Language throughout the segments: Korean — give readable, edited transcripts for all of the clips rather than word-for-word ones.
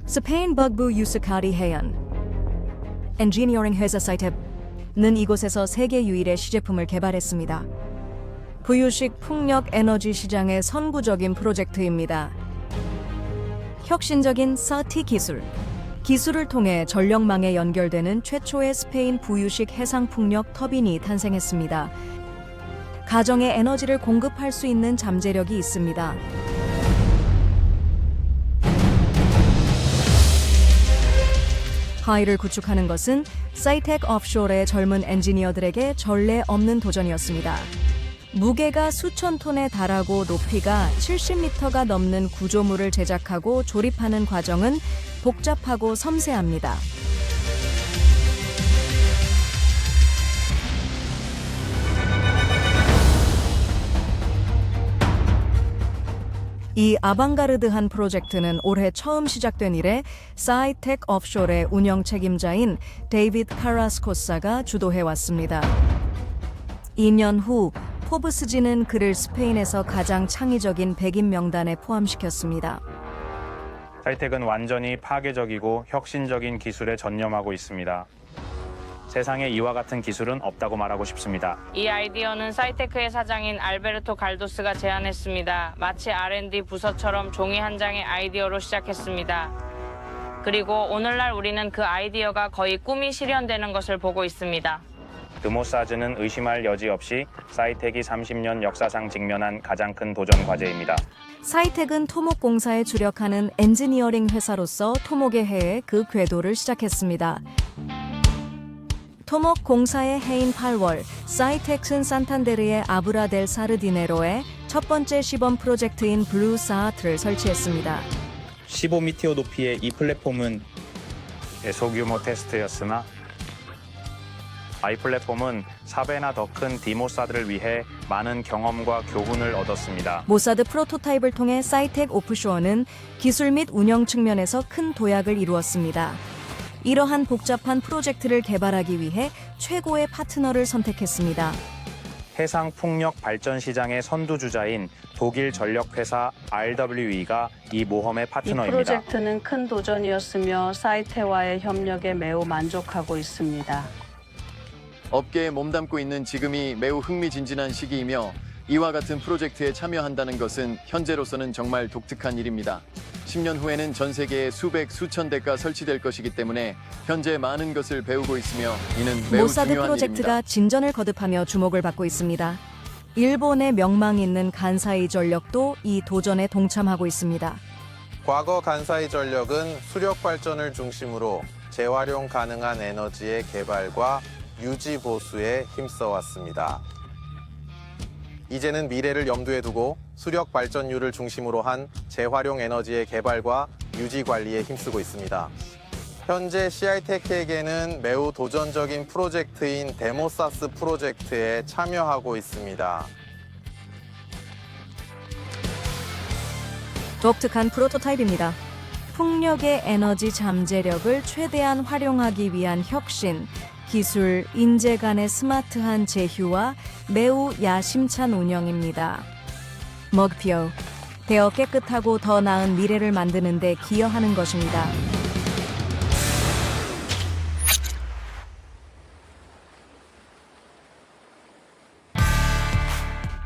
스페인 북부 유스카리 해안 엔지니어링 회사 사이텍은 이곳에서 세계 유일의 시제품을 개발했습니다. 부유식 풍력 에너지 시장의 선구적인 프로젝트입니다. 혁신적인 사티 기술을 통해 전력망에 연결되는 최초의 스페인 부유식 해상풍력 터빈이 탄생했습니다. 가정에 에너지를 공급할 수 있는 잠재력이 있습니다. 하이를 구축하는 것은 사이텍 오프쇼어의 젊은 엔지니어들에게 전례 없는 도전이었습니다. 무게가 수천 톤에 달하고 높이가 70m가 넘는 구조물을 제작하고 조립하는 과정은 복잡하고 섬세합니다. 이 아방가르드한 프로젝트는 올해 처음 시작된 이래 사이텍 오프쇼어의 운영 책임자인 데이비드 카라스코사가 주도해왔습니다. 2년 후 포브스지는 그를 스페인에서 가장 창의적인 100인 명단에 포함시켰습니다. 사이텍은 완전히 파괴적이고 혁신적인 기술에 전념하고 있습니다. 세상에 이와 같은 기술은 없다고 말하고 싶습니다. 이 아이디어는 사이테크의 사장인 알베르토 갈도스가 제안했습니다. 마치 R&D 부서처럼 종이 한 장의 아이디어로 시작했습니다. 그리고 오늘날 우리는 그 아이디어가 거의 꿈이 실현되는 것을 보고 있습니다. 드모사즈는 의심할 여지 없이 사이텍이 30년 역사상 직면한 가장 큰 도전 과제입니다. 사이텍은 토목공사에 주력하는 엔지니어링 회사로서 토목의 해에 그 궤도를 시작했습니다. 토목공사의 해인 8월, 사이텍은 산탄데르의 아브라 델 사르디네로에 첫 번째 시범 프로젝트인 블루 사하트를 설치했습니다. 15m 높이의 이 플랫폼은 소규모 테스트였으나 이 플랫폼은 4배나 더 큰 디모사드를 위해 많은 경험과 교훈을 얻었습니다. 모사드 프로토타입을 통해 사이텍 오프쇼어는 기술 및 운영 측면에서 큰 도약을 이루었습니다. 이러한 복잡한 프로젝트를 개발하기 위해 최고의 파트너를 선택했습니다. 해상 풍력 발전 시장의 선두주자인 독일 전력회사 RWE가 이 모험의 이 파트너입니다. 프로젝트는 큰 도전이었으며 사이테와의 협력에 매우 만족하고 있습니다. 업계에 몸담고 있는 지금이 매우 흥미진진한 시기이며 이와 같은 프로젝트에 참여한다는 것은 현재로서는 정말 독특한 일입니다. 10년 후에는 전 세계에 수백, 수천 대가 설치될 것이기 때문에 현재 많은 것을 배우고 있으며 이는 매우 모사드 중요한 프로젝트가 일입니다. 진전을 거듭하며 주목을 받고 있습니다. 일본의 명망 있는 간사이 전력도 이 도전에 동참하고 있습니다. 과거 간사이 전력은 수력 발전을 중심으로 재활용 가능한 에너지의 개발과 유지 보수에 힘써왔습니다. 이제는 미래를 염두에 두고 수력 발전율을 중심으로 한 재활용 에너지의 개발과 유지 관리에 힘쓰고 있습니다. 현재 CI테크에게는 매우 도전적인 프로젝트인 데모사스 프로젝트에 참여하고 있습니다. 독특한 프로토타입입니다. 풍력의 에너지 잠재력을 최대한 활용하기 위한 혁신, 기술, 인재 간의 스마트한 제휴와 매우 야심찬 운영입니다. 목표, 더 깨끗하고 더 나은 미래를 만드는 데 기여하는 것입니다.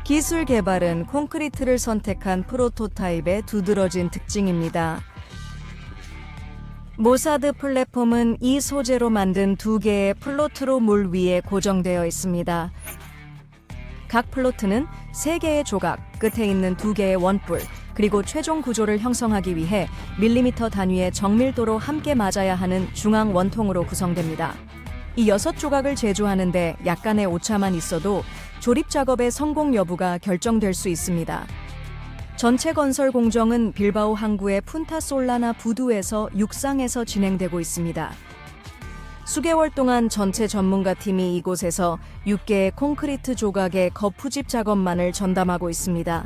기술 개발은 콘크리트를 선택한 프로토타입의 두드러진 특징입니다. 모사드 플랫폼은 이 소재로 만든 2개의 플로트로 물 위에 고정되어 있습니다. 각 플로트는 3개의 조각, 끝에 있는 2개의 원뿔, 그리고 최종 구조를 형성하기 위해 밀리미터 단위의 정밀도로 함께 맞아야 하는 중앙 원통으로 구성됩니다. 이 6조각을 제조하는데 약간의 오차만 있어도 조립 작업의 성공 여부가 결정될 수 있습니다. 전체 건설 공정은 빌바오 항구의 푼타솔라나 부두에서 육상에서 진행되고 있습니다. 수개월 동안 전체 전문가 팀이 이곳에서 6개의 콘크리트 조각의 거푸집 작업만을 전담하고 있습니다.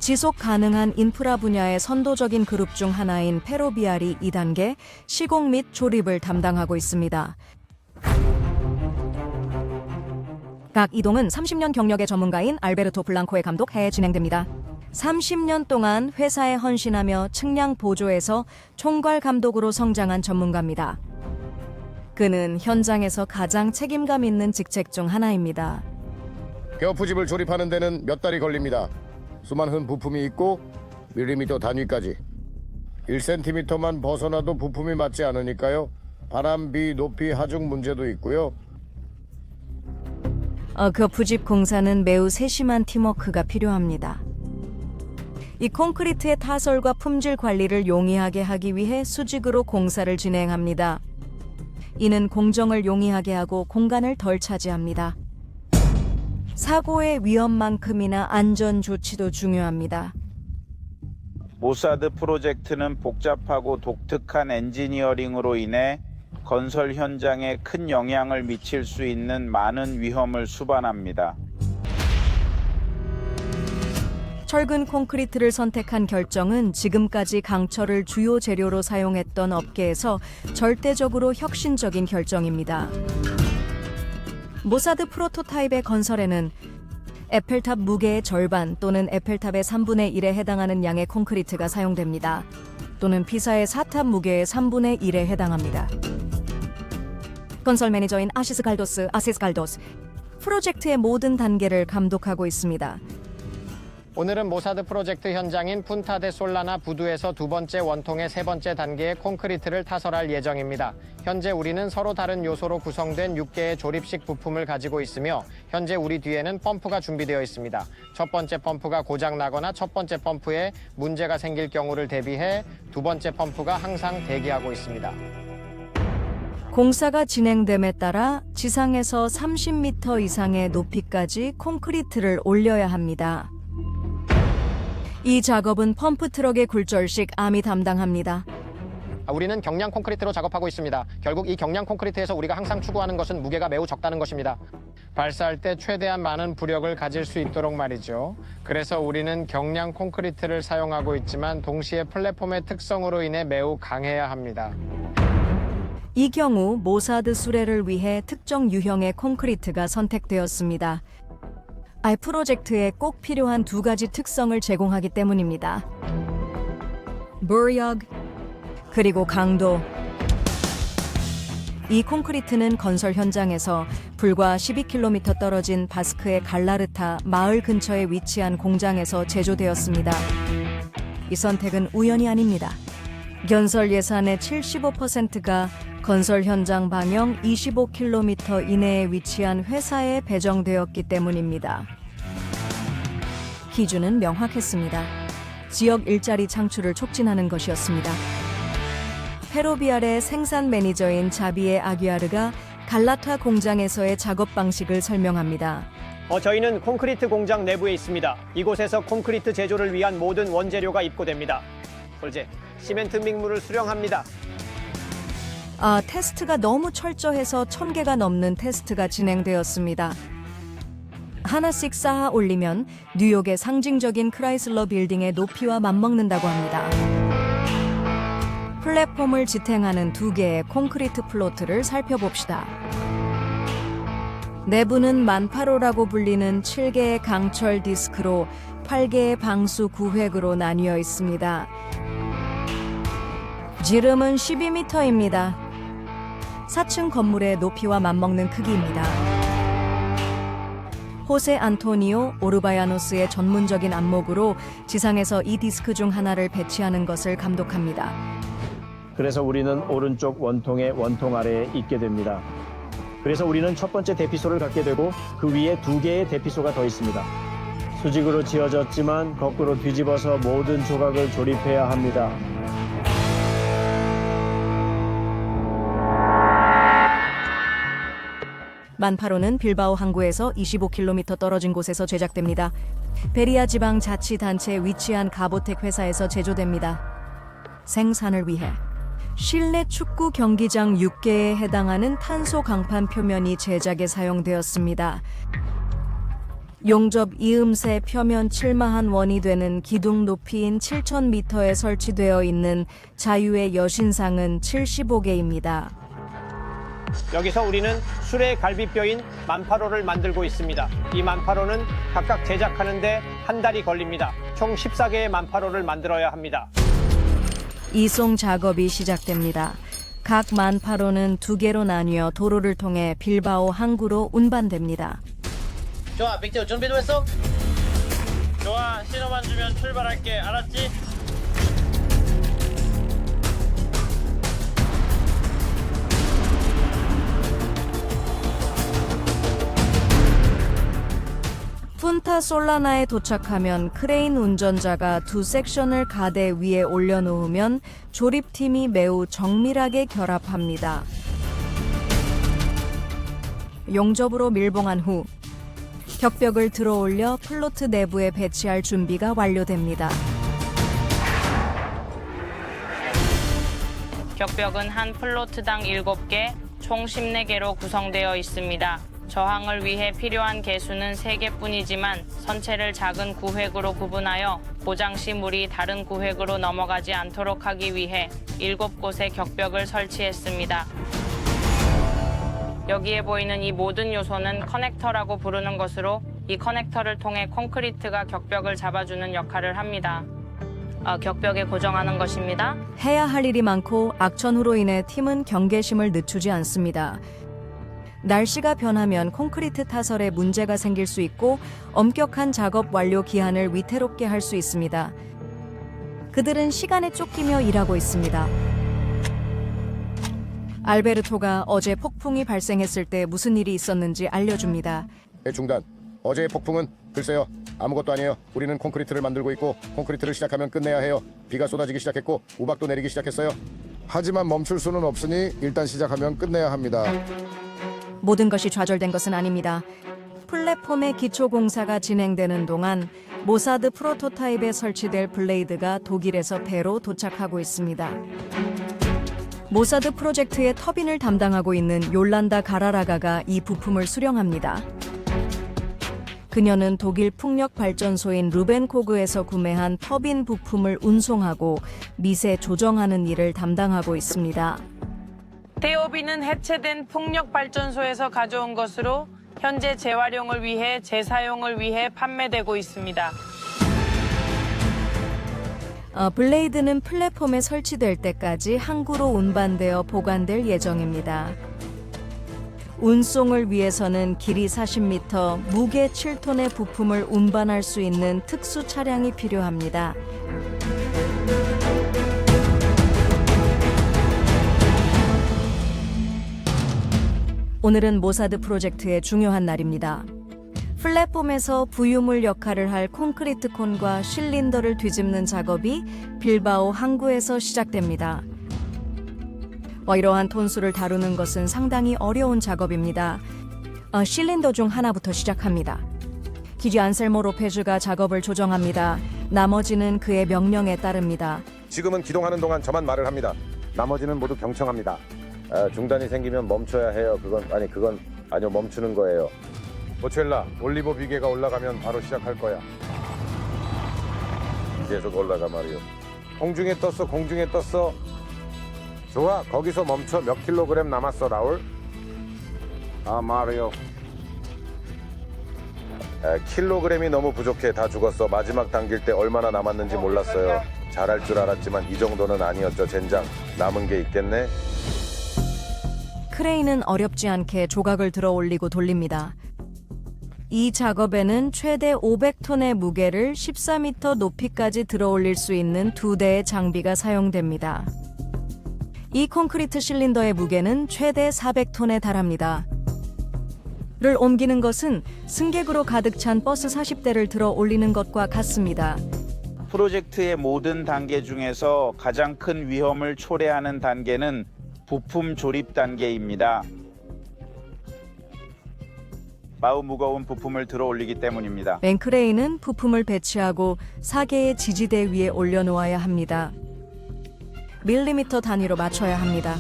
지속 가능한 인프라 분야의 선도적인 그룹 중 하나인 페로비알이 2단계 시공 및 조립을 담당하고 있습니다. 각 이동은 30년 경력의 전문가인 알베르토 블랑코의 감독하에 진행됩니다. 30년 동안 회사에 헌신하며 측량 보조에서 총괄 감독으로 성장한 전문가입니다. 그는 현장에서 가장 책임감 있는 직책 중 하나입니다. 벼푸집을 조립하는 데는 몇 달이 걸립니다. 수많은 부품이 있고 밀리미터 단위까지 1cm만 벗어나도 부품이 맞지 않으니까요. 바람, 비, 높이, 하중 문제도 있고요. 벼푸집 공사는 매우 세심한 팀워크가 필요합니다. 이 콘크리트의 타설과 품질 관리를 용이하게 하기 위해 수직으로 공사를 진행합니다. 이는 공정을 용이하게 하고 공간을 덜 차지합니다. 사고의 위험만큼이나 안전 조치도 중요합니다. 모사드 프로젝트는 복잡하고 독특한 엔지니어링으로 인해 건설 현장에 큰 영향을 미칠 수 있는 많은 위험을 수반합니다. 철근 콘크리트를 선택한 결정은 지금까지 강철을 주요 재료로 사용했던 업계에서 절대적으로 혁신적인 결정입니다. 모사드 프로토타입의 건설에는 에펠탑 무게의 절반 또는 에펠탑의 3분의 1에 해당하는 양의 콘크리트가 사용됩니다. 또는 피사의 4탑 무게의 3분의 1에 해당합니다. 건설 매니저인 아시스 갈도스, 프로젝트의 모든 단계를 감독하고 있습니다. 오늘은 모사드 프로젝트 현장인 푼타데 솔라나 부두에서 두 번째 원통의 세 번째 단계의 콘크리트를 타설할 예정입니다. 현재 우리는 서로 다른 요소로 구성된 6개의 조립식 부품을 가지고 있으며 현재 우리 뒤에는 펌프가 준비되어 있습니다. 첫 번째 펌프가 고장나거나 첫 번째 펌프에 문제가 생길 경우를 대비해 두 번째 펌프가 항상 대기하고 있습니다. 공사가 진행됨에 따라 지상에서 30m 이상의 높이까지 콘크리트를 올려야 합니다. 이 작업은 펌프 트럭의 굴절식 암이 담당합니다. 우리는 경량 콘크리트로 작업하고 있습니다. 결국 이 경량 콘크리트에서 우리가 항상 추구하는 것은 무게가 매우 적다는 것입니다. 발사할 때 최대한 많은 부력을 가질 수 있도록 말이죠. 그래서 우리는 경량 콘크리트를 사용하고 있지만 동시에 플랫폼의 특성으로 인해 매우 강해야 합니다. 이 경우 모사드 수레를 위해 특정 유형의 콘크리트가 선택되었습니다. 이 프로젝트에 꼭 필요한 두 가지 특성을 제공하기 때문입니다. 부력 그리고 강도. 이 콘크리트는 건설 현장에서 불과 12km 떨어진 바스크의 갈라르타 마을 근처에 위치한 공장에서 제조되었습니다. 이 선택은 우연이 아닙니다. 건설 예산의 75%가 건설 현장 방향 25km 이내에 위치한 회사에 배정되었기 때문입니다. 기준은 명확했습니다. 지역 일자리 창출을 촉진하는 것이었습니다. 페로비알의 생산 매니저인 자비에 아귀아르가 갈라타 공장에서의 작업 방식을 설명합니다. 저희는 콘크리트 공장 내부에 있습니다. 이곳에서 콘크리트 제조를 위한 모든 원재료가 입고됩니다. 솔제, 시멘트 믹물을 수령합니다. 테스트가 너무 철저해서 1000개가 넘는 테스트가 진행되었습니다. 하나씩 쌓아 올리면 뉴욕의 상징적인 크라이슬러 빌딩의 높이와 맞먹는다고 합니다. 플랫폼을 지탱하는 두 개의 콘크리트 플로트를 살펴봅시다. 내부는 만파로라고 불리는 7개의 강철 디스크로 8개의 방수 구획으로 나뉘어 있습니다. 지름은 12m입니다. 4층 건물의 높이와 맞먹는 크기입니다. 호세 안토니오 오르바야노스의 전문적인 안목으로 지상에서 이 디스크 중 하나를 배치하는 것을 감독합니다. 그래서 우리는 오른쪽 원통의 원통 아래에 있게 됩니다. 그래서 우리는 첫 번째 대피소를 갖게 되고 그 위에 두 개의 대피소가 더 있습니다. 수직으로 지어졌지만 거꾸로 뒤집어서 모든 조각을 조립해야 합니다. 만파로는 빌바오 항구에서 25km 떨어진 곳에서 제작됩니다. 베리아 지방 자치단체에 위치한 가보텍 회사에서 제조됩니다. 생산을 위해 실내 축구 경기장 6개에 해당하는 탄소 강판 표면이 제작에 사용되었습니다. 용접 이음새 표면 7만 원이 되는 기둥 높이인 여기서 우리는 술의 갈비뼈인 만파로를 만들고 있습니다. 이 만파로는 각각 제작하는데 한 달이 걸립니다. 총 14개의 만파로를 만들어야 합니다. 이송 작업이 시작됩니다. 각 만파로는 2개로 나뉘어 도로를 통해 빌바오 항구로 운반됩니다. 좋아, 빅테오 준비됐어? 좋아, 신호만 주면 출발할게. 알았지? 푼타 솔라나에 도착하면 크레인 운전자가 2 섹션을 가대 위에 올려놓으면 조립팀이 매우 정밀하게 결합합니다. 용접으로 밀봉한 후 격벽을 들어올려 플로트 내부에 배치할 준비가 완료됩니다. 격벽은 한 플로트당 7개, 총 14개로 구성되어 있습니다. 저항을 위해 필요한 개수는 3개뿐이지만 선체를 작은 구획으로 구분하여 고장 시 물이 다른 구획으로 넘어가지 않도록 하기 위해 7곳의 격벽을 설치했습니다. 여기에 보이는 이 모든 요소는 커넥터라고 부르는 것으로 이 커넥터를 통해 콘크리트가 격벽을 잡아주는 역할을 합니다. 격벽에 고정하는 것입니다. 해야 할 일이 많고 악천후로 인해 팀은 경계심을 늦추지 않습니다. 날씨가 변하면 콘크리트 타설에 문제가 생길 수 있고 엄격한 작업 완료 기한을 위태롭게 할 수 있습니다. 그들은 시간에 쫓기며 일하고 있습니다. 알베르토가 어제 폭풍이 발생했을 때 무슨 일이 있었는지 알려줍니다. 중단. 어제의 폭풍은 글쎄요. 아무것도 아니에요. 우리는 콘크리트를 만들고 있고 콘크리트를 시작하면 끝내야 해요. 비가 쏟아지기 시작했고 우박도 내리기 시작했어요. 하지만 멈출 수는 없으니 일단 시작하면 끝내야 합니다. 모든 것이 좌절된 것은 아닙니다. 플랫폼의 기초 공사가 진행되는 동안 모사드 프로토타입에 설치될 블레이드가 독일에서 배로 도착하고 있습니다. 모사드 프로젝트의 터빈을 담당하고 있는 요란다 가라라가가 이 부품을 수령합니다. 그녀는 독일 풍력 발전소인 루벤코그에서 구매한 터빈 부품을 운송하고 미세 조정하는 일을 담당하고 있습니다. 테오빈은 해체된 풍력발전소에서 가져온 것으로 현재 재활용을 위해 재사용을 위해 판매되고 있습니다. 블레이드는 플랫폼에 설치될 때까지 항구로 운반되어 보관될 예정입니다. 운송을 위해서는 길이 40m, 무게 7톤의 부품을 운반할 수 있는 특수 차량이 필요합니다. 오늘은 모사드 프로젝트의 중요한 날입니다. 플랫폼에서 부유물 역할을 할 콘크리트 콘과 실린더를 뒤집는 작업이 빌바오 항구에서 시작됩니다. 이러한 톤수를 다루는 것은 상당히 어려운 작업입니다. 실린더 중 하나부터 시작합니다. 기지 안셀모 로페즈가 작업을 조정합니다. 나머지는 그의 명령에 따릅니다. 지금은 기동하는 동안 저만 말을 합니다. 나머지는 모두 경청합니다. 중단이 생기면 멈춰야 해요. 그건 아니요, 멈추는 거예요. 보첼라, 올리버 비계가 올라가면 바로 시작할 거야. 계속 올라가 말이요. 공중에 떴어. 좋아, 거기서 멈춰. 몇 킬로그램 남았어, 라울? 마리오. 킬로그램이 너무 부족해. 다 죽었어. 마지막 당길 때 얼마나 남았는지 몰랐어요. 잘할 줄 알았지만 이 정도는 아니었죠, 젠장. 남은 게 있겠네. 크레인은 어렵지 않게 조각을 들어 올리고 돌립니다. 이 작업에는 최대 500톤의 무게를 14m 높이까지 들어 올릴 수 있는 2대의 장비가 사용됩니다. 이 콘크리트 실린더의 무게는 최대 400톤에 달합니다. 를 옮기는 것은 승객으로 가득 찬 버스 40대를 들어 올리는 것과 같습니다. 프로젝트의 모든 단계 중에서 가장 큰 위험을 초래하는 단계는 부품 조립 단계입니다. 마우 무거운 부품을 들어 올리기 때문입니다. 뱅크레인은 부품을 배치하고 4개의 지지대 위에 올려놓아야 합니다. 밀리미터 단위로 맞춰야 합니다.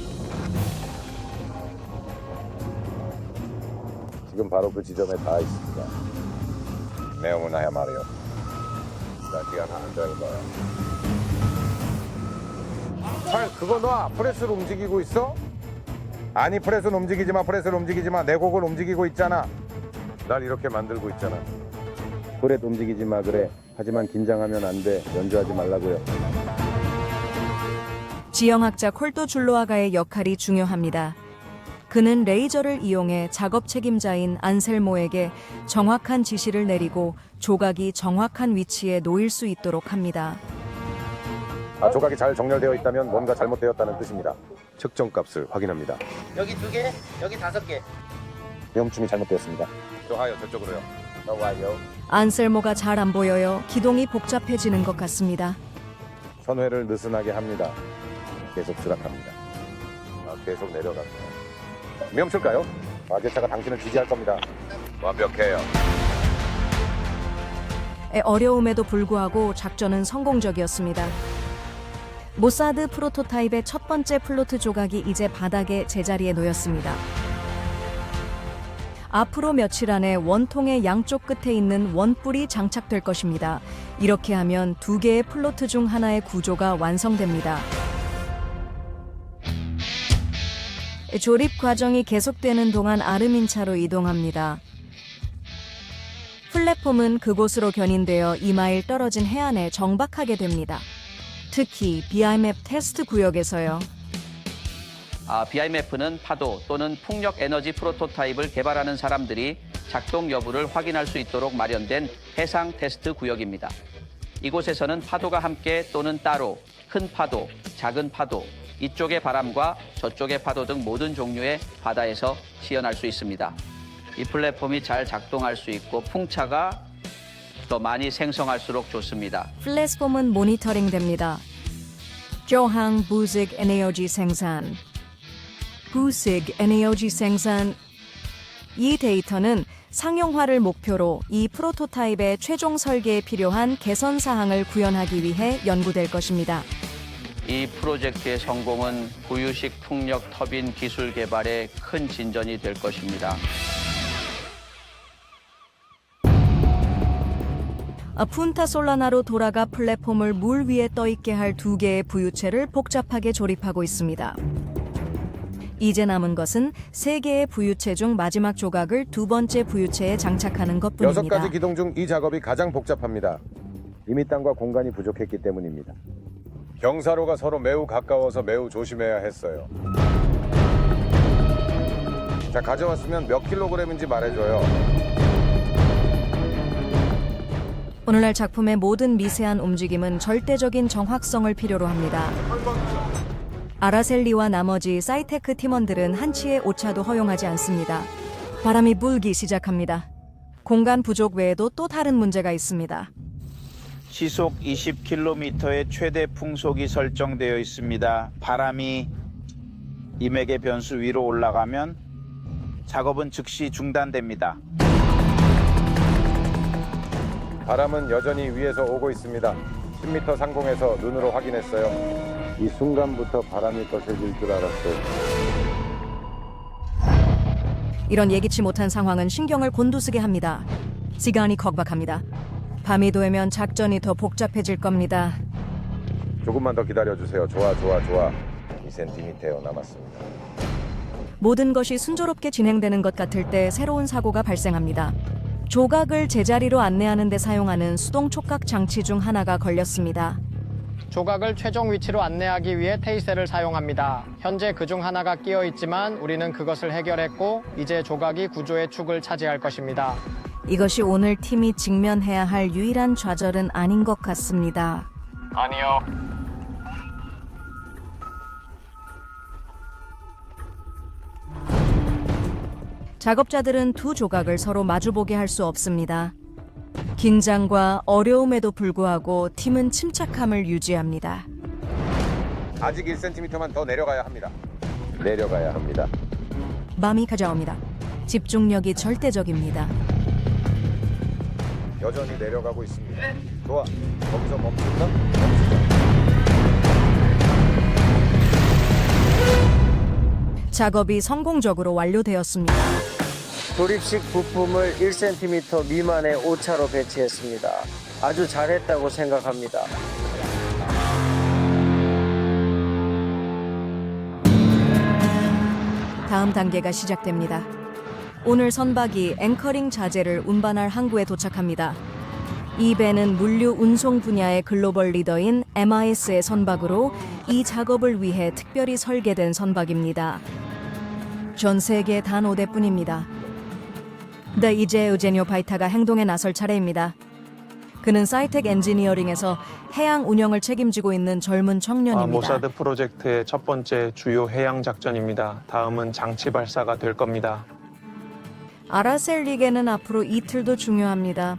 지금 바로 그 지점에 다 있습니다. 네오무나야 말이요. 기가 나는 줄 거야. 잘 그거 놔. 프레스로 움직이고 있어? 아니 프레스는 움직이지 마. 프레스는 움직이지 마. 내 곡을 움직이고 있잖아. 날 이렇게 만들고 있잖아. 프렛 움직이지 마 그래. 하지만 긴장하면 안 돼. 연주하지 말라고요. 지형학자 콜토 줄로아가의 역할이 중요합니다. 그는 레이저를 이용해 작업 책임자인 안셀모에게 정확한 지시를 내리고 조각이 정확한 위치에 놓일 수 있도록 합니다. 조각이 잘 정렬되어 있다면 뭔가 잘못되었다는 뜻입니다. 측정값을 확인합니다. 여기 2개, 여기 5개. 멈춤이 잘못되었습니다. 좋아요. 저쪽으로요. 좋아요. 안셀모가 잘 안 보여요. 기동이 복잡해지는 것 같습니다. 선회를 느슨하게 합니다. 계속 추락합니다. 계속 내려갑니다. 멈출까요? 화재차가 당신을 지지할 겁니다. 완벽해요. 어려움에도 불구하고 작전은 성공적이었습니다. 모사드 프로토타입의 첫 번째 플로트 조각이 이제 바닥에 제자리에 놓였습니다. 앞으로 며칠 안에 원통의 양쪽 끝에 있는 원뿔이 장착될 것입니다. 이렇게 하면 2개의 플로트 중 하나의 구조가 완성됩니다. 조립 과정이 계속되는 동안 아르민차로 이동합니다. 플랫폼은 그곳으로 견인되어 2마일 떨어진 해안에 정박하게 됩니다. 특히 BIMAP 테스트 구역에서요. BIMAP는 파도 또는 풍력 에너지 프로토타입을 개발하는 사람들이 작동 여부를 확인할 수 있도록 마련된 해상 테스트 구역입니다. 이곳에서는 파도가 함께 또는 따로 큰 파도, 작은 파도, 이쪽의 바람과 저쪽의 파도 등 모든 종류의 바다에서 시연할 수 있습니다. 이 플랫폼이 잘 작동할 수 있고 풍차가 더 많이 생성할수록 좋습니다. 플랫폼은 모니터링됩니다. 조항 부식 에너지 생산. 부식 에너지 생산. 이 데이터는 상용화를 목표로 이 프로토타입의 최종 설계에 필요한 개선 사항을 구현하기 위해 연구될 것입니다. 이 프로젝트의 성공은 구유식 풍력 터빈 기술 개발에 큰 진전이 될 것입니다. 푼타 솔라나로 돌아가 플랫폼을 물 위에 떠있게 할 2개의 부유체를 복잡하게 조립하고 있습니다. 이제 남은 것은 3개의 부유체 중 마지막 조각을 2번째 부유체에 장착하는 것뿐입니다. 6가지 기동 중 이 작업이 가장 복잡합니다. 이미 땅과 공간이 부족했기 때문입니다. 경사로가 서로 매우 가까워서 매우 조심해야 했어요. 자, 가져왔으면 몇 킬로그램인지 말해줘요. 오늘날 작품의 모든 미세한 움직임은 절대적인 정확성을 필요로 합니다. 아라셀리와 나머지 사이테크 팀원들은 한치의 오차도 허용하지 않습니다. 바람이 불기 시작합니다. 공간 부족 외에도 또 다른 문제가 있습니다. 시속 20km의 최대 풍속이 설정되어 있습니다. 바람이 임액의 변수 위로 올라가면 작업은 즉시 중단됩니다. 바람은 여전히 위에서 오고 있습니다. 10m 상공에서 눈으로 확인했어요. 이 순간부터 바람이 거세질 줄 알았어요. 이런 예기치 못한 상황은 신경을 곤두쓰게 합니다. 시간이 컥박합니다. 밤이 되면 작전이 더 복잡해질 겁니다. 조금만 더 기다려주세요. 좋아. 2cm 남았습니다. 모든 것이 순조롭게 진행되는 것 같을 때 새로운 사고가 발생합니다. 조각을 제자리로 안내하는 데 사용하는 수동 촉각 장치 중 하나가 걸렸습니다. 조각을 최종 위치로 안내하기 위해 테이셀을 사용합니다. 현재 그중 하나가 끼어 있지만 우리는 그것을 해결했고 이제 조각이 구조의 축을 차지할 것입니다. 이것이 오늘 팀이 직면해야 할 유일한 좌절은 아닌 것 같습니다. 아니요. 작업자들은 2 조각을 서로 마주보게 할 수 없습니다. 긴장과 어려움에도 불구하고 팀은 침착함을 유지합니다. 아직 1cm만 더 내려가야 합니다. 밤이 가져옵니다. 집중력이 절대적입니다. 여전히 내려가고 있습니다. 좋아. 거기서 멈춘다? 멈추자. 작업이 성공적으로 완료되었습니다. 조립식 부품을 1cm 미만의 오차로 배치했습니다. 아주 잘했다고 생각합니다. 다음 단계가 시작됩니다. 오늘 선박이 앵커링 자재를 운반할 항구에 도착합니다. 이 배는 물류 운송 분야의 글로벌 리더인 MIS의 선박으로 이 작업을 위해 특별히 설계된 선박입니다. 전 세계 단 5대뿐입니다. 이제 우제뇨 바이타가 행동에 나설 차례입니다. 그는 사이텍 엔지니어링에서 해양 운영을 책임지고 있는 젊은 청년입니다. 모사드 프로젝트의 첫 번째 주요 해양 작전입니다. 다음은 장치 발사가 될 겁니다. 아라셀릭에는 앞으로 이틀도 중요합니다.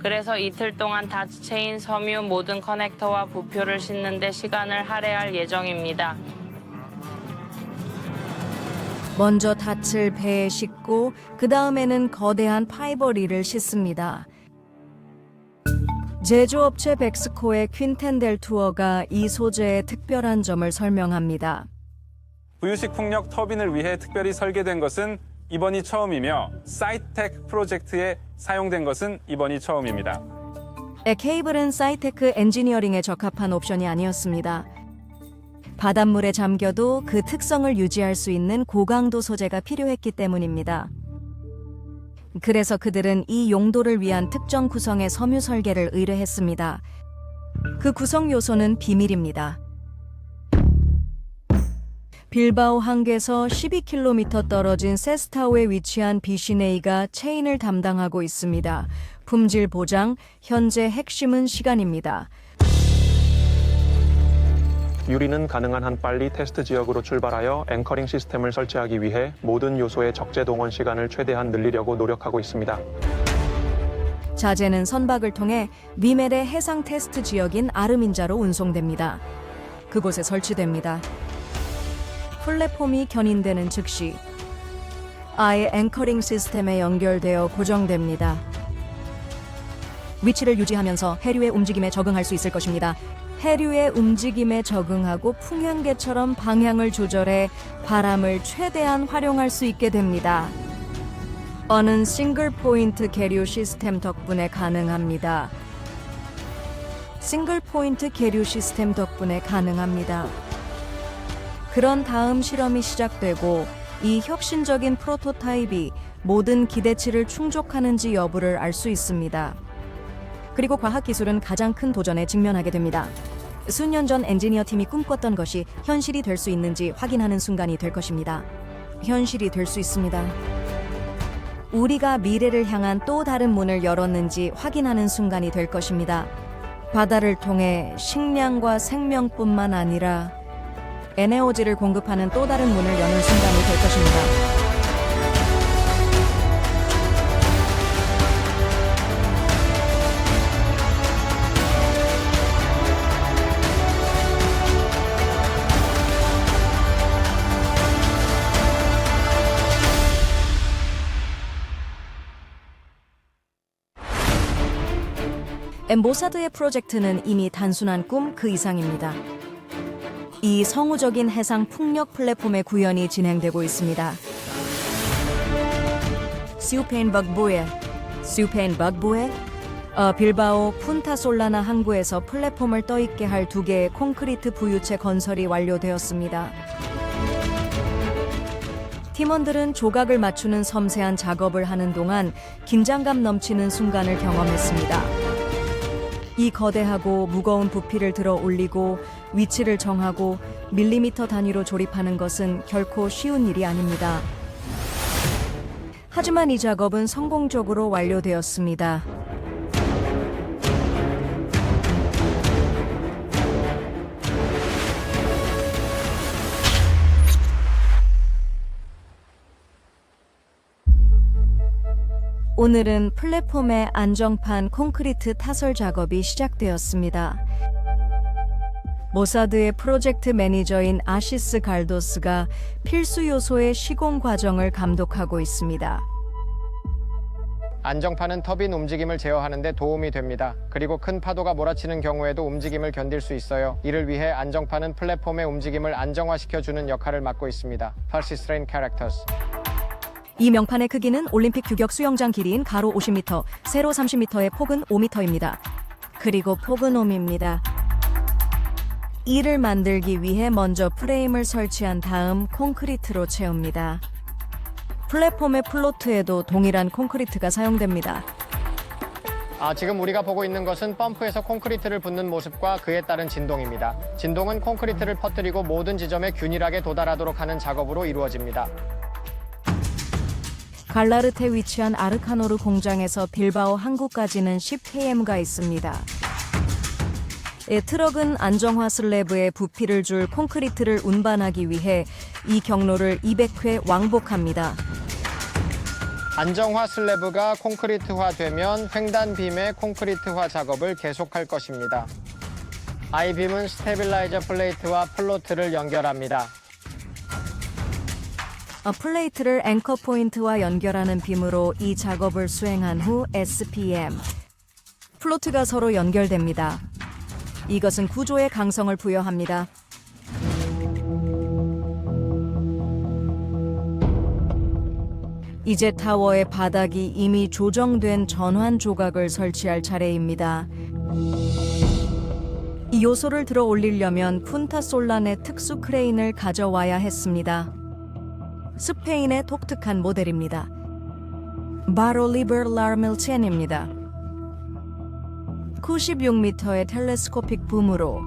그래서 이틀 동안 닷체인 섬유 모든 커넥터와 부표를 싣는 데 시간을 할애할 예정입니다. 먼저 닻을 배에 싣고 그 다음에는 거대한 파이버리를 싣습니다. 제조업체 백스코의 퀸텐 델 투어가 이 소재의 특별한 점을 설명합니다. 부유식 풍력 터빈을 위해 특별히 설계된 것은 이번이 처음이며 사이텍 프로젝트에 사용된 것은 이번이 처음입니다. 케이블은 사이테크 엔지니어링에 적합한 옵션이 아니었습니다. 바닷물에 잠겨도 그 특성을 유지할 수 있는 고강도 소재가 필요했기 때문입니다. 그래서 그들은 이 용도를 위한 특정 구성의 섬유 설계를 의뢰했습니다. 그 구성 요소는 비밀입니다. 빌바오 항구에서 12km 떨어진 세스타우에 위치한 비시네이가 체인을 담당하고 있습니다. 품질 보장, 현재 핵심은 시간입니다. 유리는 가능한 한 빨리 테스트 지역으로 출발하여 앵커링 시스템을 설치하기 위해 모든 요소의 적재 동원 시간을 최대한 늘리려고 노력하고 있습니다. 자재는 선박을 통해 미멜의 해상 테스트 지역인 아르민자로 운송됩니다. 그곳에 설치됩니다. 플랫폼이 견인되는 즉시 아예 앵커링 시스템에 연결되어 고정됩니다. 위치를 유지하면서 해류의 움직임에 적응할 수 있을 것입니다. 해류의 움직임에 적응하고 풍향계처럼 방향을 조절해 바람을 최대한 활용할 수 있게 됩니다. 어는 싱글 포인트 계류 시스템 덕분에 가능합니다. 싱글 포인트 계류 시스템 덕분에 가능합니다. 그런 다음 실험이 시작되고 이 혁신적인 프로토타입이 모든 기대치를 충족하는지 여부를 알 수 있습니다. 그리고 과학기술은 가장 큰 도전에 직면하게 됩니다. 수년 전 엔지니어 팀이 꿈꿨던 것이 현실이 될 수 있는지 확인하는 순간이 될 것입니다. 현실이 될 수 있습니다. 우리가 미래를 향한 또 다른 문을 열었는지 확인하는 순간이 될 것입니다. 바다를 통해 식량과 생명뿐만 아니라 에너지를 공급하는 또 다른 문을 여는 순간이 될 것입니다. 모사드의 프로젝트는 이미 단순한 꿈 그 이상입니다. 이 성우적인 해상 풍력 플랫폼의 구현이 진행되고 있습니다. 수페인 박부에 빌바오 푼타솔라나 항구에서 플랫폼을 떠있게 할 2개의 콘크리트 부유체 건설이 완료되었습니다. 팀원들은 조각을 맞추는 섬세한 작업을 하는 동안 긴장감 넘치는 순간을 경험했습니다. 이 거대하고 무거운 부피를 들어 올리고 위치를 정하고 밀리미터 단위로 조립하는 것은 결코 쉬운 일이 아닙니다. 하지만 이 작업은 성공적으로 완료되었습니다. 오늘은 플랫폼의 안정판 콘크리트 타설 작업이 시작되었습니다. 모사드의 프로젝트 매니저인 아시스 갈도스가 필수 요소의 시공 과정을 감독하고 있습니다. 안정판은 터빈 움직임을 제어하는 데 도움이 됩니다. 그리고 큰 파도가 몰아치는 경우에도 움직임을 견딜 수 있어요. 이를 위해 안정판은 플랫폼의 움직임을 안정화시켜주는 역할을 맡고 있습니다. Persistent Characters. 이 명판의 크기는 올림픽 규격 수영장 길이인 가로 50m, 세로 30m의 폭은 5m입니다. 그리고 폭은 5입니다. 이를 만들기 위해 먼저 프레임을 설치한 다음 콘크리트로 채웁니다. 플랫폼의 플로트에도 동일한 콘크리트가 사용됩니다. 지금 우리가 보고 있는 것은 펌프에서 콘크리트를 붓는 모습과 그에 따른 진동입니다. 진동은 콘크리트를 퍼뜨리고 모든 지점에 균일하게 도달하도록 하는 작업으로 이루어집니다. 갈라르테 위치한 아르카노르 공장에서 빌바오 항구까지는 10km가 있습니다. 트럭은 안정화 슬래브에 부피를 줄 콘크리트를 운반하기 위해 이 경로를 200회 왕복합니다. 안정화 슬래브가 콘크리트화되면 횡단빔의 콘크리트화 작업을 계속할 것입니다. I빔은 스테빌라이저 플레이트와 플로트를 연결합니다. 플레이트를 앵커 포인트와 연결하는 빔으로 이 작업을 수행한 후 SPM, 플로트가 서로 연결됩니다. 이것은 구조의 강성을 부여합니다. 이제 타워의 바닥이 이미 조정된 전환 조각을 설치할 차례입니다. 이 요소를 들어 올리려면 푼타 솔란의 특수 크레인을 가져와야 했습니다. 스페인의 독특한 모델입니다. 바로 리버 라밀첸입니다. 96m의 텔레스코픽 붐으로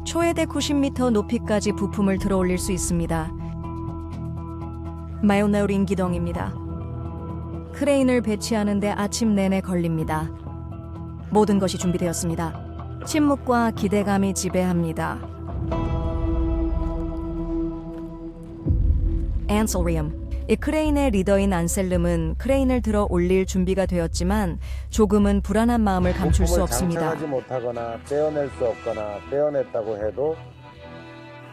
최대 90m 높이까지 부품을 들어 올릴 수 있습니다. 마요네우링 기동입니다. 크레인을 배치하는 데 아침 내내 걸립니다. 모든 것이 준비되었습니다. 침묵과 기대감이 지배합니다. 안셀리엄, 이 크레인의 리더인 안셀름은 크레인을 들어 올릴 준비가 되었지만 조금은 불안한 마음을 감출 수 없습니다. 장착하지 못하거나 떼어낼 수 없거나 떼어냈다고 해도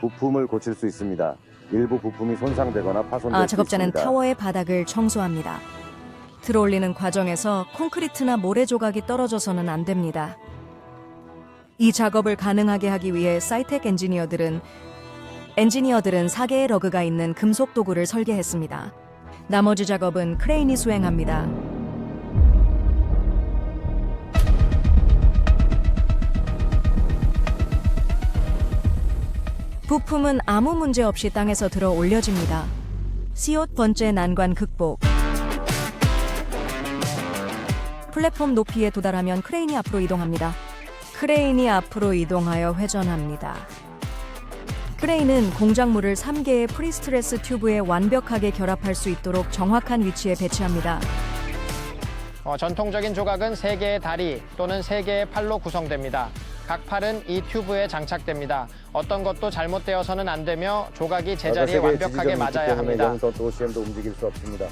부품을 고칠 수 있습니다. 일부 부품이 손상되거나 파손될 수 작업자는 있습니다. 타워의 바닥을 청소합니다. 들어올리는 과정에서 콘크리트나 모래 조각이 떨어져서는 안 됩니다. 이 작업을 가능하게 하기 위해 사이텍 엔지니어들은 4개의 러그가 있는 금속 도구를 설계했습니다. 나머지 작업은 크레인이 수행합니다. 부품은 아무 문제 없이 땅에서 들어 올려집니다. 15번째 난관 극복. 플랫폼 높이에 도달하면 크레인이 앞으로 이동합니다. 크레인이 앞으로 이동하여 회전합니다. 크레인은 공작물을 3개의 프리스트레스 튜브에 완벽하게 결합할 수 있도록 정확한 위치에 배치합니다. 전통적인 조각은 3개의 다리 또는 3개의 팔로 구성됩니다. 각 팔은 이 튜브에 장착됩니다. 어떤 것도 잘못되어서는 안 되며 조각이 제자리에 완벽하게 맞아야 합니다. 0.5cm도 움직일 수 없습니다.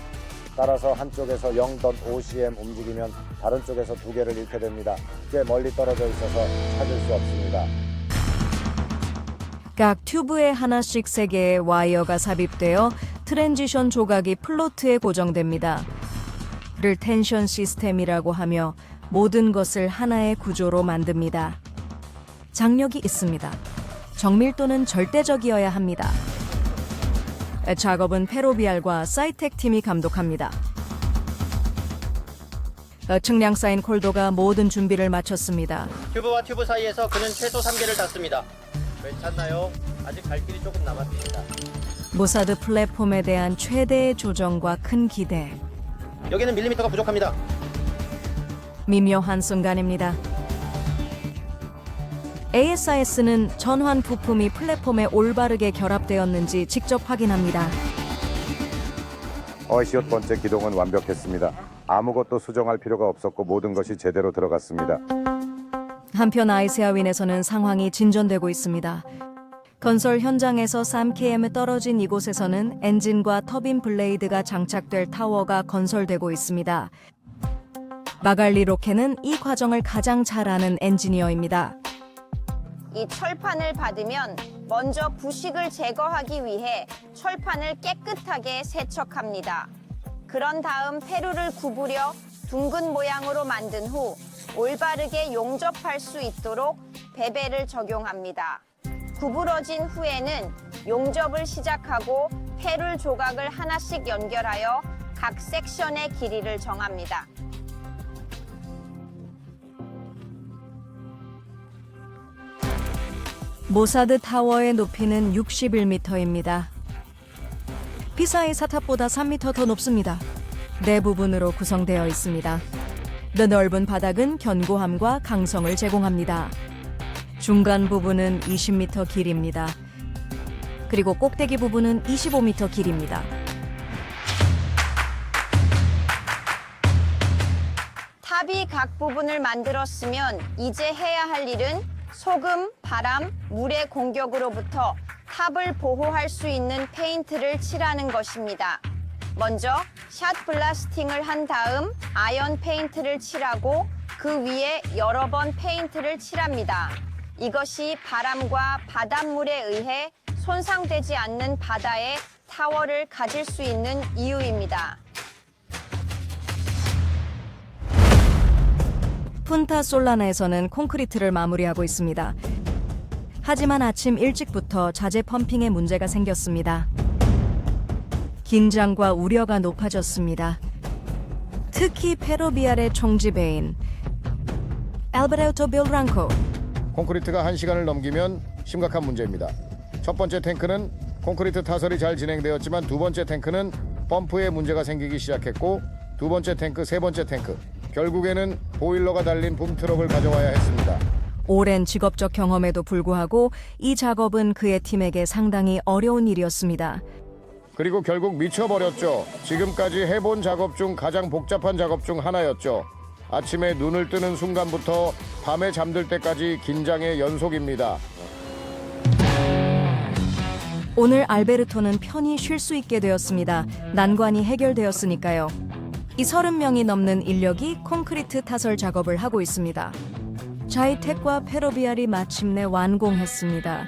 따라서 한쪽에서 0.5cm 움직이면 다른 쪽에서 2개를 잃게 됩니다. 꽤 멀리 떨어져 있어서 찾을 수 없습니다. 각 튜브에 하나씩 3개의 와이어가 삽입되어 트랜지션 조각이 플로트에 고정됩니다. 를 텐션 시스템이라고 하며 모든 것을 하나의 구조로 만듭니다. 장력이 있습니다. 정밀도는 절대적이어야 합니다. 작업은 페로비알과 사이텍 팀이 감독합니다. 측량 쌓인 콜도가 모든 준비를 마쳤습니다. 튜브와 튜브 사이에서 그는 최소 3개를 닿습니다. 괜찮나요? 아직 갈 길이 조금 남았습니다. 모사드 플랫폼에 대한 최대의 조정과 큰 기대. 여기는 밀리미터가 부족합니다. 미묘한 순간입니다. ASIS는 전환 부품이 플랫폼에 올바르게 결합되었는지 직접 확인합니다. 15번째 기동은 완벽했습니다. 아무것도 수정할 필요가 없었고 모든 것이 제대로 들어갔습니다. 한편 아이세아윈에서는 상황이 진전되고 있습니다. 건설 현장에서 3km 떨어진 이곳에서는 엔진과 터빈 블레이드가 장착될 타워가 건설되고 있습니다. 마갈리 로케는 이 과정을 가장 잘 아는 엔지니어입니다. 이 철판을 받으면 먼저 부식을 제거하기 위해 철판을 깨끗하게 세척합니다. 그런 다음 페루를 구부려 둥근 모양으로 만든 후 올바르게 용접할 수 있도록 베벨을 적용합니다. 구부러진 후에는 용접을 시작하고 페룰 조각을 하나씩 연결하여 각 섹션의 길이를 정합니다. 모사드 타워의 높이는 61m입니다. 피사의 사탑보다 3m 더 높습니다. 네 부분으로 구성되어 있습니다. 더 넓은 바닥은 견고함과 강성을 제공합니다. 중간 부분은 20m 길입니다. 그리고 꼭대기 부분은 25m 길입니다. 탑이 각 부분을 만들었으면 이제 해야 할 일은 소금, 바람, 물의 공격으로부터 탑을 보호할 수 있는 페인트를 칠하는 것입니다. 먼저 샷 블라스팅을 한 다음 아연 페인트를 칠하고 그 위에 여러 번 페인트를 칠합니다. 이것이 바람과 바닷물에 의해 손상되지 않는 바다에 타워를 가질 수 있는 이유입니다. 푼타 솔라나에서는 콘크리트를 마무리하고 있습니다. 하지만 아침 일찍부터 자재 펌핑에 문제가 생겼습니다. 긴장과 우려가 높아졌습니다. 특히 페로비알의 총지배인 알베르토 빌랑코. 콘크리트가 1시간을 넘기면 심각한 문제입니다. 첫 번째 탱크는 콘크리트 타설이 잘 진행되었지만 두 번째 탱크는 펌프에 문제가 생기기 시작했고 두 번째 탱크, 세 번째 탱크 결국에는 보일러가 달린 붐트럭을 가져와야 했습니다. 오랜 직업적 경험에도 불구하고 이 작업은 그의 팀에게 상당히 어려운 일이었습니다. 그리고 결국 미쳐버렸죠. 지금까지 해본 작업 중 가장 복잡한 작업 중 하나였죠. 아침에 눈을 뜨는 순간부터 밤에 잠들 때까지 긴장의 연속입니다. 오늘 알베르토는 편히 쉴 수 있게 되었습니다. 난관이 해결되었으니까요. 이 30명이 넘는 인력이 콘크리트 타설 작업을 하고 있습니다. 자이텍과 페로비알이 마침내 완공했습니다.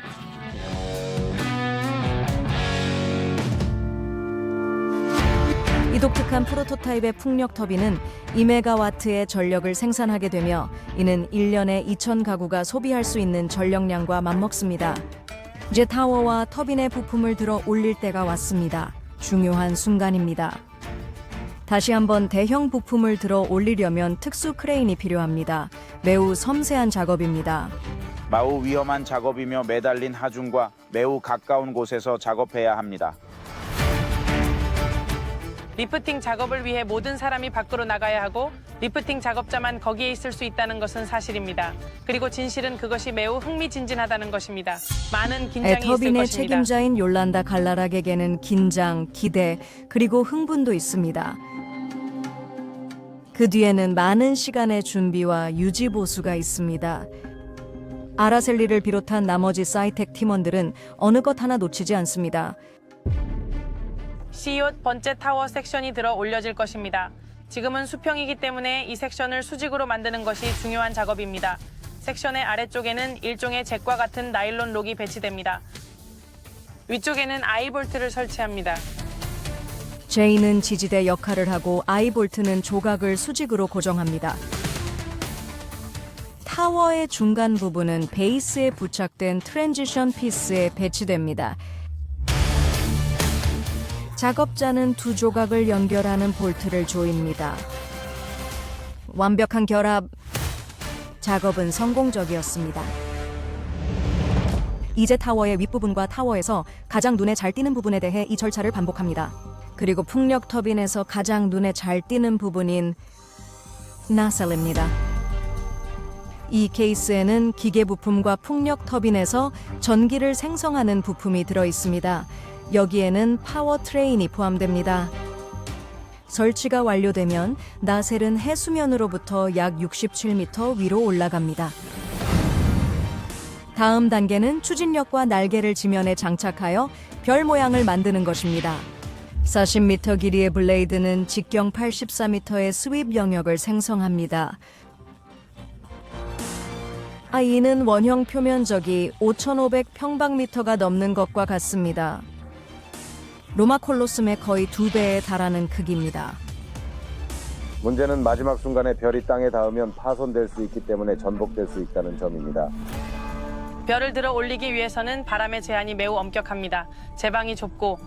이 독특한 프로토타입의 풍력 터빈은 2메가와트의 전력을 생산하게 되며 이는 1년에 2,000가구가 소비할 수 있는 전력량과 맞먹습니다. 이제 타워와 터빈의 부품을 들어 올릴 때가 왔습니다. 중요한 순간입니다. 다시 한번 대형 부품을 들어 올리려면 특수 크레인이 필요합니다. 매우 섬세한 작업입니다. 매우 위험한 작업이며 매달린 하중과 매우 가까운 곳에서 작업해야 합니다. 리프팅 작업을 위해 모든 사람이 밖으로 나가야 하고 리프팅 작업자만 거기에 있을 수 있다는 것은 사실입니다. 그리고 진실은 그것이 매우 흥미진진하다는 것입니다. 많은 긴장이 있을 터빈의 것입니다. 책임자인 욜란다 갈라락에게는 긴장, 기대, 그리고 흥분도 있습니다. 그 뒤에는 많은 시간의 준비와 유지 보수가 있습니다. 아라셀리를 비롯한 나머지 사이텍 팀원들은 어느 것 하나 놓치지 않습니다. C5 번째 타워 섹션이 들어 올려질 것입니다. 지금은 수평이기 때문에 이 섹션을 수직으로 만드는 것이 중요한 작업입니다. 섹션의 아래쪽에는 일종의 잭과 같은 나일론 록이 배치됩니다. 위쪽에는 아이볼트를 설치합니다. 제이는 지지대 역할을 하고 아이볼트는 조각을 수직으로 고정합니다. 타워의 중간 부분은 베이스에 부착된 트랜지션 피스에 배치됩니다. 작업자는 두 조각을 연결하는 볼트를 조입니다. 완벽한 결합. 작업은 성공적이었습니다. 이제 타워의 윗부분과 타워에서 가장 눈에 잘 띄는 부분에 대해 이 절차를 반복합니다. 그리고 풍력 터빈에서 가장 눈에 잘 띄는 부분인 나셀입니다. 이 케이스에는 기계 부품과 풍력 터빈에서 전기를 생성하는 부품이 들어 있습니다. 여기에는 파워 트레인이 포함됩니다. 설치가 완료되면 나셀은 해수면으로부터 약 67m 위로 올라갑니다. 다음 단계는 추진력과 날개를 지면에 장착하여 별 모양을 만드는 것입니다. 40m 길이의 블레이드는 직경 84m의 스윕 영역을 생성합니다. 이는 원형 표면적이 5,500평방미터가 넘는 것과 같습니다. 로마 콜로세움의 거의 2배에 달하는 크기입니다. 문제는 마지막 순간에 별이 땅에 닿으면 파손될 수 있기 때문에 전복될 수 있다는 점입니다. 별을 들어 올리기 위해서는 바람의 제한이 매우 엄격합니다. 제방이 좁고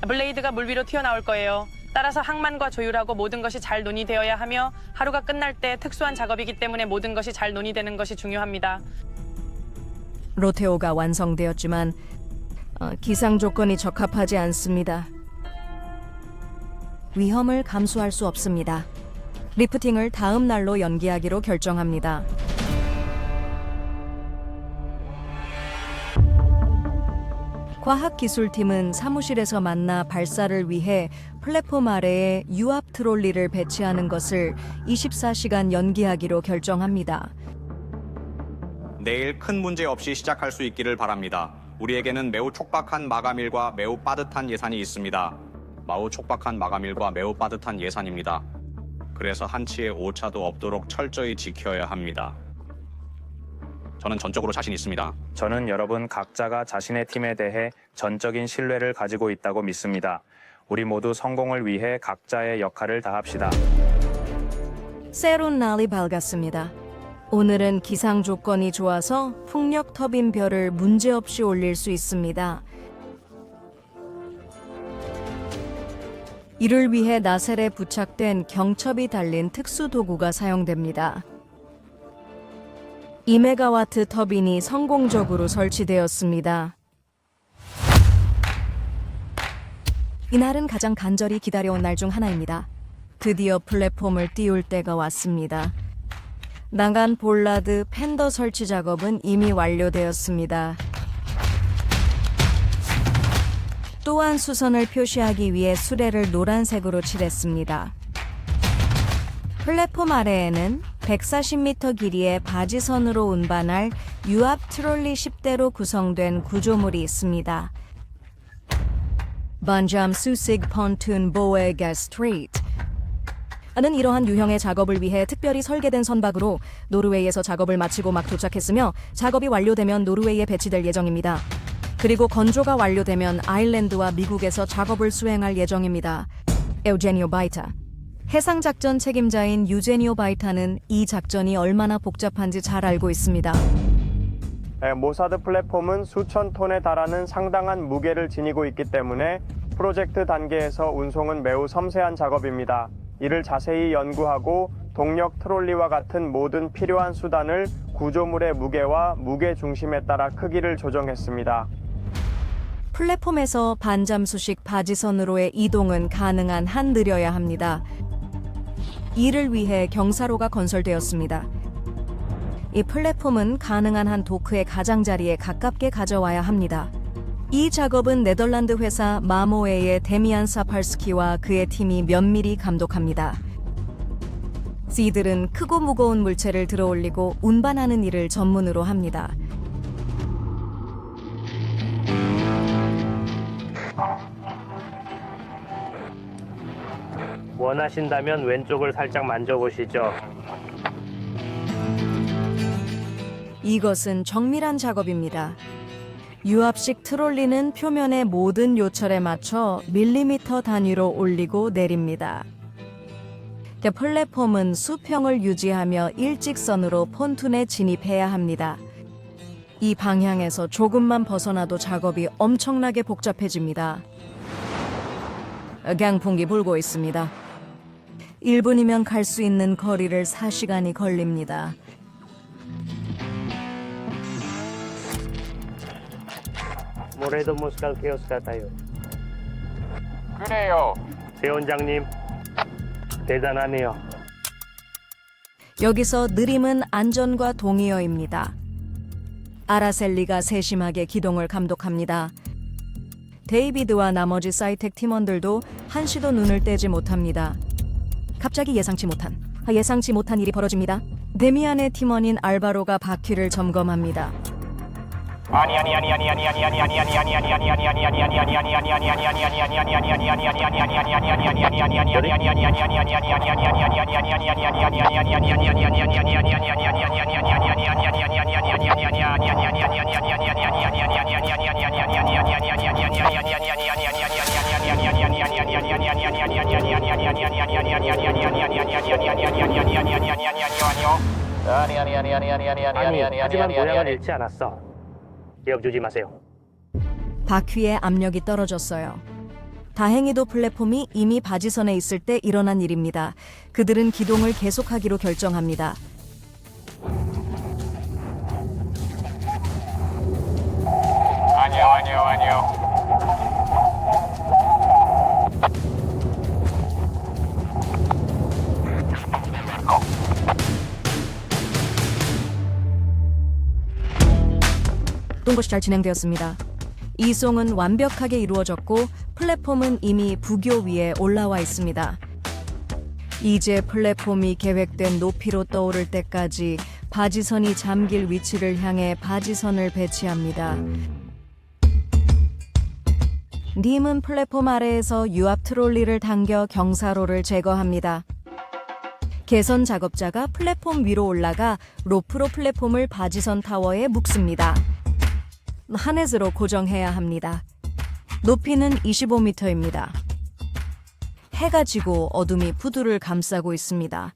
블레이드가 물 위로 튀어나올 거예요. 따라서 항만과 조율하고 모든 것이 잘 논의되어야 하며 하루가 끝날 때 특수한 작업이기 때문에 모든 것이 잘 논의되는 것이 중요합니다. 로테오가 완성되었지만 기상 조건이 적합하지 않습니다. 위험을 감수할 수 없습니다. 리프팅을 다음 날로 연기하기로 결정합니다. 과학기술팀은 사무실에서 만나 발사를 위해 플랫폼 아래에 유압 트롤리를 배치하는 것을 24시간 연기하기로 결정합니다. 내일 큰 문제 없이 시작할 수 있기를 바랍니다. 우리에게는 매우 촉박한 마감일과 매우 빠듯한 예산이 있습니다. 매우 촉박한 마감일과 매우 빠듯한 예산입니다. 그래서 한치의 오차도 없도록 철저히 지켜야 합니다. 저는 전적으로 자신 있습니다. 저는 여러분 각자가 자신의 팀에 대해 전적인 신뢰를 가지고 있다고 믿습니다. 우리 모두 성공을 위해 각자의 역할을 다합시다. 새로운 날이 밝았습니다. 오늘은 기상 조건이 좋아서 풍력 터빈 별을 문제없이 올릴 수 있습니다. 이를 위해 나셀에 부착된 경첩이 달린 특수 도구가 사용됩니다. 2메가와트 터빈이 성공적으로 설치되었습니다. 이날은 가장 간절히 기다려온 날 중 하나입니다. 드디어 플랫폼을 띄울 때가 왔습니다. 나간 볼라드 팬더 설치 작업은 이미 완료되었습니다. 또한 수선을 표시하기 위해 수레를 노란색으로 칠했습니다. 플랫폼 아래에는 140m 길이의 바지선으로 운반할 유압 트롤리 10대로 구성된 구조물이 있습니다. 반잠 수식 폰툰 보에 게스트리트 는 이러한 유형의 작업을 위해 특별히 설계된 선박으로 노르웨이에서 작업을 마치고 막 도착했으며 작업이 완료되면 노르웨이에 배치될 예정입니다. 그리고 건조가 완료되면 아일랜드와 미국에서 작업을 수행할 예정입니다. 에우제니오 바이타 해상작전 책임자인 유제니오 바이타는 이 작전이 얼마나 복잡한지 잘 알고 있습니다. 모사드 플랫폼은 수천 톤에 달하는 상당한 무게를 지니고 있기 때문에 프로젝트 단계에서 운송은 매우 섬세한 작업입니다. 이를 자세히 연구하고 동력 트롤리와 같은 모든 필요한 수단을 구조물의 무게와 무게 중심에 따라 크기를 조정했습니다. 플랫폼에서 반잠수식 바지선으로의 이동은 가능한 한 느려야 합니다. 이를 위해 경사로가 건설되었습니다. 이 플랫폼은 가능한 한 도크의 가장자리에 가깝게 가져와야 합니다. 이 작업은 네덜란드 회사 마모에의 데미안 사팔스키와 그의 팀이 면밀히 감독합니다. 씨들은 크고 무거운 물체를 들어올리고 운반하는 일을 전문으로 합니다. 원하신다면 왼쪽을 살짝 만져보시죠. 이것은 정밀한 작업입니다. 유압식 트롤리는 표면의 모든 요철에 맞춰 밀리미터 단위로 올리고 내립니다. 플랫폼은 수평을 유지하며 일직선으로 폰툰에 진입해야 합니다. 이 방향에서 조금만 벗어나도 작업이 엄청나게 복잡해집니다. 강풍이 불고 있습니다. 1분이면 갈 수 있는 거리를 4시간이 걸립니다. 모레도 모스칼 케오스 같아요. 그래요. 배 원장님, 대단하네요. 여기서 느림은 안전과 동의어입니다. 아라셀리가 세심하게 기동을 감독합니다. 데이비드와 나머지 사이텍 팀원들도 한시도 눈을 떼지 못합니다. 갑자기 예상치 못한 일이 벌어집니다. 데미안의 팀원인 알바로가 바퀴를 점검합니다. 아니, 하지만 모양을 잃지 않았어. 기억 주지 마세요. 바퀴의 압력이 떨어졌어요. 다행히도 플랫폼이 이미 바지선에 있을 때 일어난 일입니다. 그들은 기동을 계속하기로 결정합니다. 모든 것이 잘 진행되었습니다. 이송은 완벽하게 이루어졌고 플랫폼은 이미 부교 위에 올라와 있습니다. 이제 플랫폼이 계획된 높이로 떠오를 때까지 바지선이 잠길 위치를 향해 바지선을 배치합니다. 님은 플랫폼 아래에서 유압 트롤리를 당겨 경사로를 제거합니다. 개선 작업자가 플랫폼 위로 올라가 로프로 플랫폼을 바지선 타워에 묶습니다. 하넷으로 고정해야 합니다. 높이는 25m입니다. 해가 지고 어둠이 부두를 감싸고 있습니다.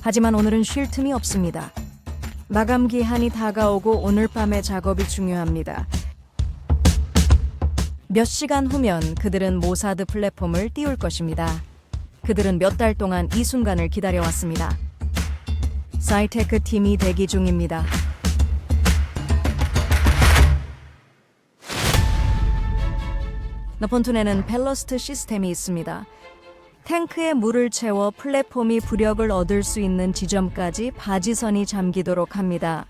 하지만 오늘은 쉴 틈이 없습니다. 마감 기한이 다가오고 오늘 밤의 작업이 중요합니다. 몇 시간 후면 그들은 모사드 플랫폼을 띄울 것입니다. 그들은 몇 달 동안 이 순간을 기다려왔습니다. 사이테크 팀이 대기 중입니다. pontoon에는 밸러스트 시스템이 있습니다. 탱크에 물을 채워 플랫폼이 부력을 얻을 수 있는 지점까지 바지선이 잠기도록 합니다.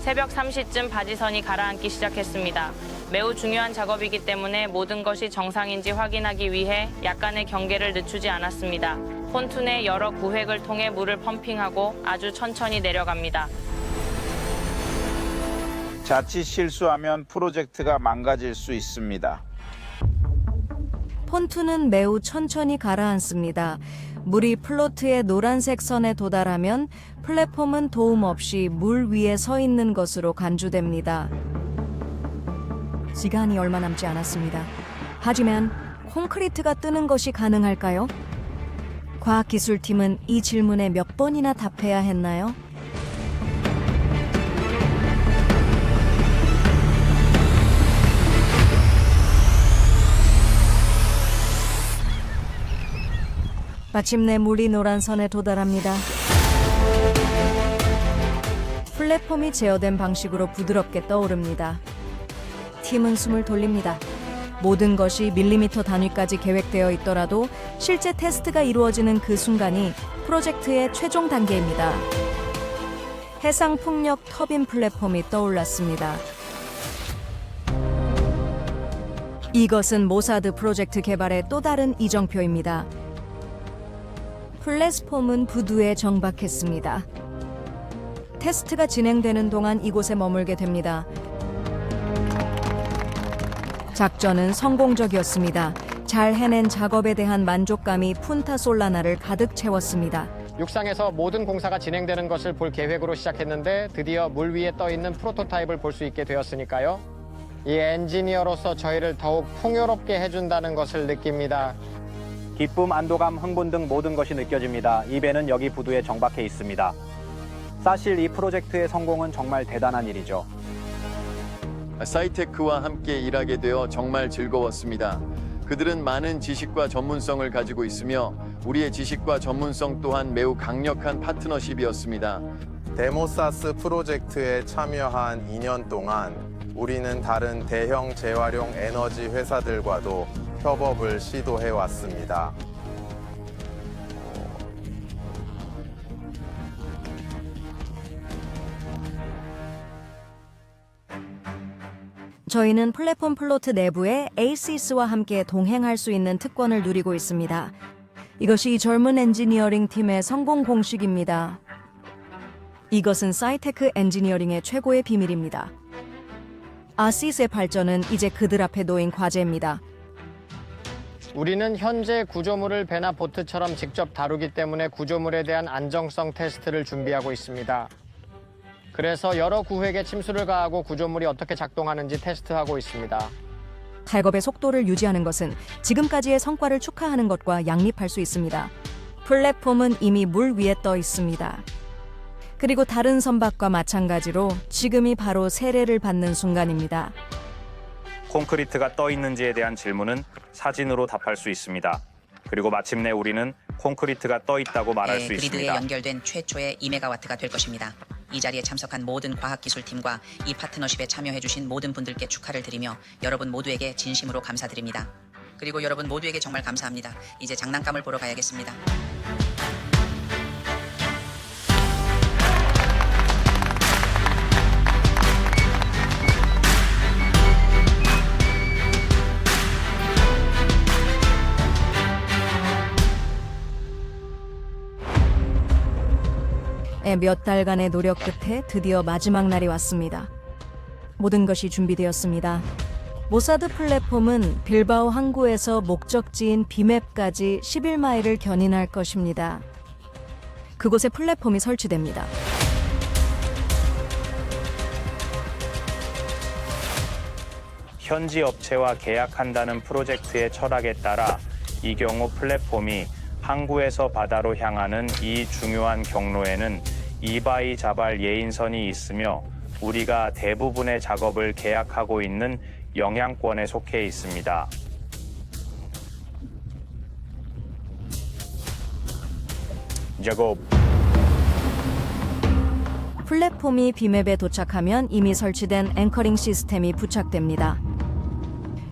새벽 3시쯤 바지선이 가라앉기 시작했습니다. 매우 중요한 작업이기 때문에 모든 것이 정상인지 확인하기 위해 약간의 경계를 늦추지 않았습니다. 폰툰의 여러 구획을 통해 물을 펌핑하고 아주 천천히 내려갑니다. 자칫 실수하면 프로젝트가 망가질 수 있습니다. 폰툰은 매우 천천히 가라앉습니다. 물이 플로트의 노란색 선에 도달하면 플랫폼은 도움 없이 물 위에 서 있는 것으로 간주됩니다. 시간이 얼마 남지 않았습니다. 하지만 콘크리트가 뜨는 것이 가능할까요? 과학기술팀은 이 질문에 몇 번이나 답해야 했나요? 마침내 물이 노란 선에 도달합니다. 플랫폼이 제어된 방식으로 부드럽게 떠오릅니다. 팀은 숨을 돌립니다. 모든 것이 밀리미터 단위까지 계획되어 있더라도 실제 테스트가 이루어지는 그 순간이 프로젝트의 최종 단계입니다. 해상 풍력 터빈 플랫폼이 떠올랐습니다. 이것은 모사드 프로젝트 개발의 또 다른 이정표입니다. 플랫폼은 부두에 정박했습니다. 테스트가 진행되는 동안 이곳에 머물게 됩니다. 작전은 성공적이었습니다. 잘 해낸 작업에 대한 만족감이 푼타 솔라나를 가득 채웠습니다. 육상에서 모든 공사가 진행되는 것을 볼 계획으로 시작했는데 드디어 물 위에 떠 있는 프로토타입을 볼 수 있게 되었으니까요. 이 엔지니어로서 저희를 더욱 풍요롭게 해준다는 것을 느낍니다. 기쁨, 안도감, 흥분 등 모든 것이 느껴집니다. 이 배는 여기 부두에 정박해 있습니다. 사실 이 프로젝트의 성공은 정말 대단한 일이죠. 사이테크와 함께 일하게 되어 정말 즐거웠습니다. 그들은 많은 지식과 전문성을 가지고 있으며 우리의 지식과 전문성 또한 매우 강력한 파트너십이었습니다. 데모사스 프로젝트에 참여한 2년 동안 우리는 다른 대형 재활용 에너지 회사들과도 협업을 시도해 왔습니다. 저희는 플랫폼 플로트 내부에 ACES와 함께 동행할 수 있는 특권을 누리고 있습니다. 이것이 젊은 엔지니어링 팀의 성공 공식입니다. 이것은 사이테크 엔지니어링의 최고의 비밀입니다. 아시스의 발전은 이제 그들 앞에 놓인 과제입니다. 우리는 현재 구조물을 배나 보트처럼 직접 다루기 때문에 구조물에 대한 안정성 테스트를 준비하고 있습니다. 그래서 여러 구획에 침수를 가하고 구조물이 어떻게 작동하는지 테스트하고 있습니다. 작업의 속도를 유지하는 것은 지금까지의 성과를 축하하는 것과 양립할 수 있습니다. 플랫폼은 이미 물 위에 떠 있습니다. 그리고 다른 선박과 마찬가지로 지금이 바로 세례를 받는 순간입니다. 콘크리트가 떠 있는지에 대한 질문은 사진으로 답할 수 있습니다. 그리고 마침내 우리는 콘크리트가 떠 있다고 말할 수 그리드에 있습니다. 연결된 최초의 2메가와트가 될 것입니다. 이 자리에 참석한 모든 과학기술팀과 이 파트너십에 참여해주신 모든 분들께 축하를 드리며 여러분 모두에게 진심으로 감사드립니다. 그리고 여러분 모두에게 정말 감사합니다. 이제 장난감을 보러 가야겠습니다. 몇 달간의 노력 끝에 드디어 마지막 날이 왔습니다. 모든 것이 준비되었습니다. 모사드 플랫폼은 빌바오 항구에서 목적지인 비맵까지 11마일을 견인할 것입니다. 그곳에 플랫폼이 설치됩니다. 현지 업체와 계약한다는 프로젝트의 철학에 따라 이 경우 플랫폼이 항구에서 바다로 향하는 이 중요한 경로에는 이바이 자발 예인선이 있으며 우리가 대부분의 작업을 계약하고 있는 영향권에 속해 있습니다. 작업. 플랫폼이 비맵에 도착하면 이미 설치된 앵커링 시스템이 부착됩니다.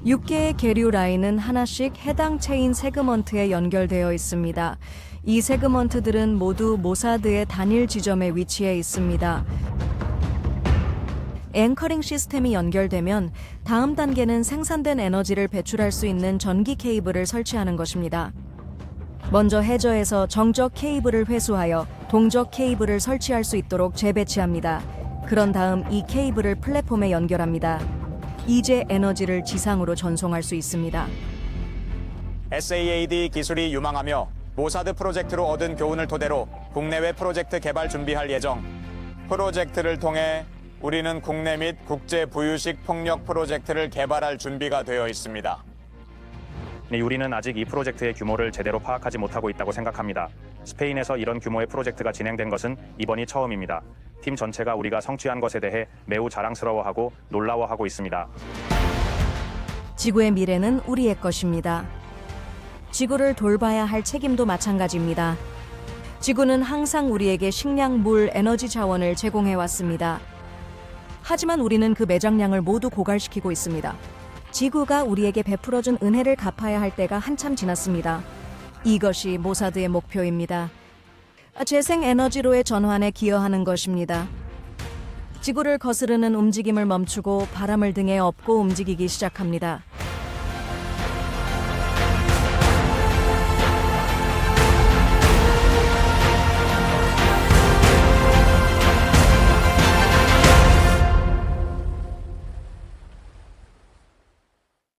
6개의 계류 라인은 하나씩 해당 체인 세그먼트에 연결되어 있습니다. 이 세그먼트들은 모두 모사드의 단일 지점에 위치해 있습니다. 앵커링 시스템이 연결되면 다음 단계는 생산된 에너지를 배출할 수 있는 전기 케이블을 설치하는 것입니다. 먼저 해저에서 정적 케이블을 회수하여 동적 케이블을 설치할 수 있도록 재배치합니다. 그런 다음 이 케이블을 플랫폼에 연결합니다. 이제 에너지를 지상으로 전송할 수 있습니다. SAAD 기술이 유망하며 모사드 프로젝트로 얻은 교훈을 토대로 국내외 프로젝트 개발 준비할 예정. 프로젝트를 통해 우리는 국내 및 국제 부유식 폭력 프로젝트를 개발할 준비가 되어 있습니다. 네, 우리는 아직 이 프로젝트의 규모를 제대로 파악하지 못하고 있다고 생각합니다. 스페인에서 이런 규모의 프로젝트가 진행된 것은 이번이 처음입니다. 팀 전체가 우리가 성취한 것에 대해 매우 자랑스러워하고 놀라워하고 있습니다. 지구의 미래는 우리의 것입니다. 지구를 돌봐야 할 책임도 마찬가지입니다. 지구는 항상 우리에게 식량, 물, 에너지 자원을 제공해 왔습니다. 하지만 우리는 그 매장량을 모두 고갈시키고 있습니다. 지구가 우리에게 베풀어준 은혜를 갚아야 할 때가 한참 지났습니다. 이것이 모사드의 목표입니다. 재생 에너지로의 전환에 기여하는 것입니다. 지구를 거스르는 움직임을 멈추고 바람을 등에 업고 움직이기 시작합니다.